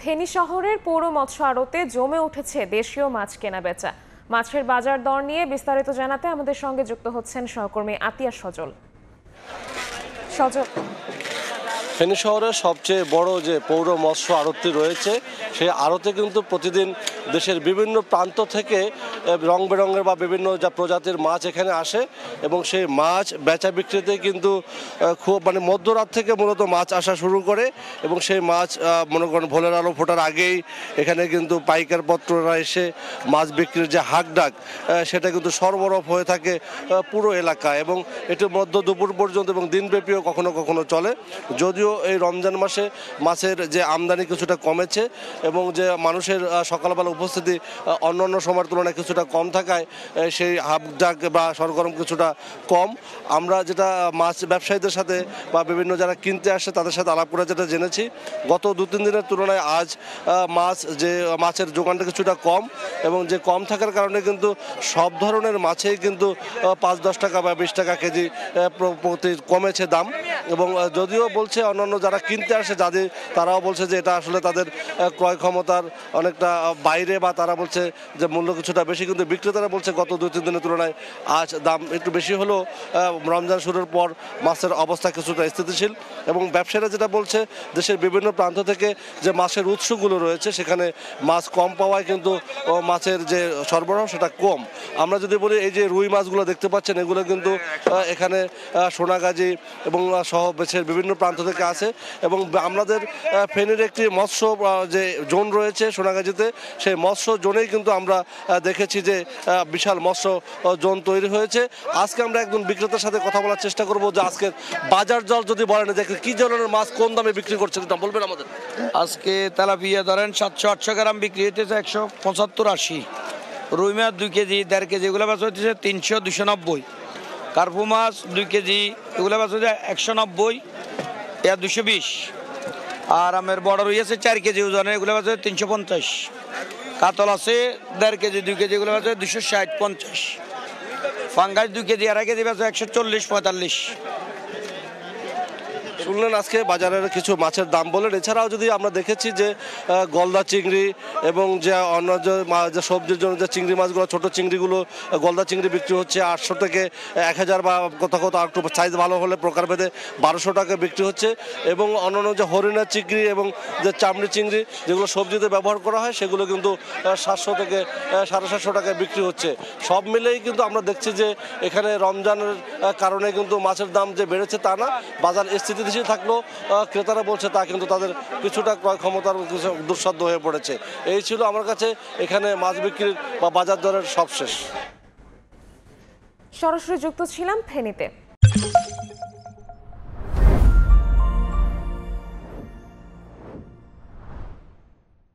ফেনী শহরের পৌর মৎস্য আড়তে জমে উঠেছে দেশীয় মাছ কেনাবেচা। মাছের বাজার দর নিয়ে বিস্তারিত জানাতে আমাদের সঙ্গে যুক্ত হচ্ছেন সহকর্মী আতিয়া সজল। ফেনী শহরের সবচেয়ে বড় যে পৌর মৎস্য আড়তটি রয়েছে, সেই আড়তে কিন্তু প্রতিদিন দেশের বিভিন্ন প্রান্ত থেকে রং বেরঙের বা বিভিন্ন যা প্রজাতির মাছ এখানে আসে এবং সেই মাছ বেচা বিক্রিতে কিন্তু খুব মধ্যরাত থেকে মূলত মাছ আসা শুরু করে এবং সেই মাছ মনে করেন ভোরের আলো ফোটার আগেই এখানে কিন্তু পাইকার পত্ররা এসে মাছ বিক্রির যে হাক ডাক সেটা কিন্তু সরবরাহ হয়ে থাকে পুরো এলাকায় এবং এটি মধ্য দুপুর পর্যন্ত এবং দিনব্যাপীও কখনো কখনো চলে। যদিও এই রমজান মাসে মাছের যে আমদানি কিছুটা কমেছে এবং যে মানুষের সকালবেলা উপস্থিতি অন্যান্য সময়ের তুলনায় কিছুটা কম থাকায় সেই হাবডাক বা সরগরম কিছুটা কম। আমরা যেটা মাছ ব্যবসায়ীদের সাথে বা বিভিন্ন যারা কিনতে আসে তাদের সাথে আলাপ করে যেটা জেনেছি, গত 2-3 দিনের তুলনায় আজ মাছের যোগানটা কিছুটা কম এবং যে কম থাকার কারণে কিন্তু সব ধরনের মাছেই কিন্তু 5-10 টাকা বা 20 টাকা কেজি প্রতি কমেছে দাম। এবং যদিও বলছে অন্যান্য যারা কিনতে আসে তারাও বলছে যে এটা আসলে তাদের ক্রয় ক্ষমতার অনেকটা বাইরে বা তারা বলছে যে মূল্য কিছুটা বেশি, কিন্তু বিক্রেতারা বলছে গত 2-3 দিনের তুলনায় আজ দাম একটু বেশি হলেও রমজান শুরুর পর মাছের অবস্থা কিছুটা স্থিতিশীল। এবং ব্যবসায়ীরা যেটা বলছে, দেশের বিভিন্ন প্রান্ত থেকে যে মাছের উৎসগুলো রয়েছে সেখানে মাছ কম পাওয়ায় কিন্তু মাছের যে সরবরাহ সেটা কম। আমরা যদি বলি এই যে রুই মাছগুলো দেখতে পাচ্ছেন, এগুলো কিন্তু এখানে সোনাগাজী এবং সহ দেশের বিভিন্ন প্রান্ত থেকে আসে এবং আমাদের ফেনীর একটি মৎস্য যে জোন রয়েছে সোনাগাজীতে, সেই মৎস্য জোনেই কিন্তু আমরা দেখেছি যে বিশাল মৎস্য জোন তৈরি হয়েছে। আজকে আমরা একজন বিক্রেতার সাথে কথা বলার চেষ্টা করব যে আজকের বাজার দর যদি বলেন যে কি ধরনের মাছ কোন দামে বিক্রি করছে এটা বলবেন আমাদের। আজকে তেলাপিয়া ধরেন 700-800 গ্রাম বিক্রি হইতেছে 175-80। রুই মাছ 2 কেজি 1.5 কেজি এগুলো বাস হইতেছে 300-290। কার্পু মাছ 2 কেজি এগুলো বাস হচ্ছে 190 220। আর আমের বড় রুই আছে 4 কেজি ওজনের এগুলো বাস 350। কাতল আছে 1.5 কেজি 2 কেজি এগুলো বাস 260-50। ফাঙ্গাস 2 কেজি 2.5 কেজি বাস 140-45। শুনলেন আজকে বাজারের কিছু মাছের দাম বলেন। এছাড়াও যদি আমরা দেখেছি যে গলদা চিংড়ি এবং যে অন্য যে সবজির জন্য যে চিংড়ি মাছগুলো, ছোটো চিংড়িগুলো, গলদা চিংড়ি বিক্রি হচ্ছে 800 থেকে 1000 বা কোথাও একটু সাইজ ভালো হলে প্রকারভেদে 1200 টাকা বিক্রি হচ্ছে। এবং অন্যান্য যে হরিণা চিংড়ি এবং যে চামড়ি চিংড়ি যেগুলো সবজিতে ব্যবহার করা হয় সেগুলো কিন্তু 700 থেকে 750 টাকায় বিক্রি হচ্ছে। সব মিলেই কিন্তু আমরা দেখছি যে এখানে রমজানের কারণে কিন্তু মাছের দাম যে বেড়েছে তা না, বাজার স্থিতি থাকলেও ক্রেতারা বলছে তা কিন্তু তাদের কিছুটা ক্রয় ক্ষমতার দুঃসাধ্য হয়ে পড়েছে। এই ছিল আমার কাছে এখানে মাছ বিক্রির বা বাজার দরের সবশেষ। সরাসরি যুক্ত ছিলাম ফেনীতে।